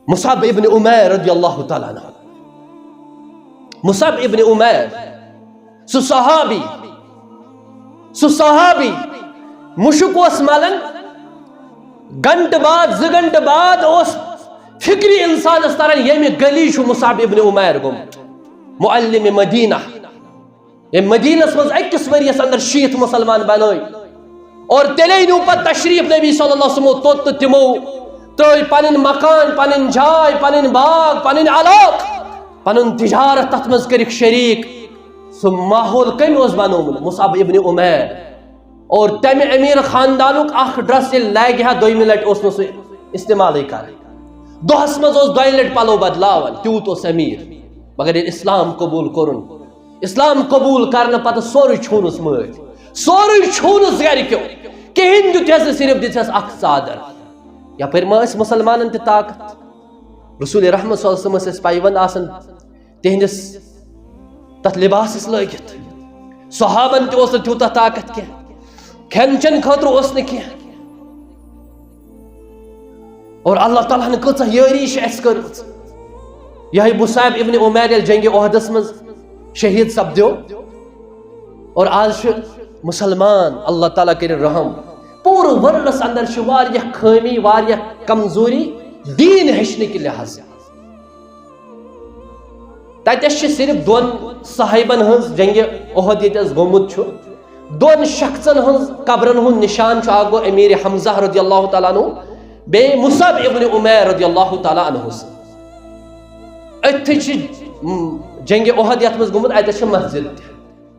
مصعب ابن عمیر رضی اللہ تعالیٰ عنہ. مصعب ابن عمیر سو صحابی مشک اس ملن گھنٹہ بعد 2 گھنٹہ بعد اس فکری انسان اس طرح یہ گلی شو مصعب ابن عمیر گم معلم مدینہ یہ مدینہ مز اکس وریس اندر 60 مسلمان بنائی اور تیلے نو پت تشریف نبی صلی اللہ علیہ وسلم توت تمو ترٲے پنن مکان پنن جاے پنن باغ پنن علاق پنن تجارت تت مز کرک شریک سو ماحول کم اس بنومت مصعب ابن عمیر اور تم امیر خاندانک اخ ڈرس لاگہ دویمہ لٹ اس نہ استعمال کر دہس مز 2 لٹ پلو بدلاون تیوت اس امیر مگر اسلام قبول کرن اسلام قبول کرنے پتہ سوری چھونس مٹ سوری چھونس گرکیو کہین دس صرف دس اخ ژادر یا پھر مس مسلمانن تہ طاقت رسول رحمت صلی اللہ علیہ وسلم پیون آسن تہندس تت لباسس لگت صحابن تہ اس تیوتہ طاقت کی کھین چن خاطر اس کی اور اللہ تعالیٰ نے کۭژاہ یٲری چھِ اَسہِ کٔرمٕژ یہی مصعب ابن عمیر ییٚلہِ جنگِ احدس مز شہید سپدیو اور آج مسلمان اللہ تعالیٰ کرِ رحم پور ورلڈس اندر چھ واریاہ خٲمی واریاہ کمزوری دین ہیٚچھنہٕ کہِ لحاظ تتس چھ صرف 2 صحابن ہنز جنگِ احد ییٚتس گوٚمُت چھُ 2 شخصن ہنز قبرن ہُنٛد نشان چھُ اکھ گوٚو امیر حمزہ رضی اللہ تعالیٰ عنہ بیٚیہِ مصعب ابن عمیر رضی اللہ تعالیٰ عنہ اتھے چھ جنگِ احد یتھ مز گوٚمُت اتس چھ مسجد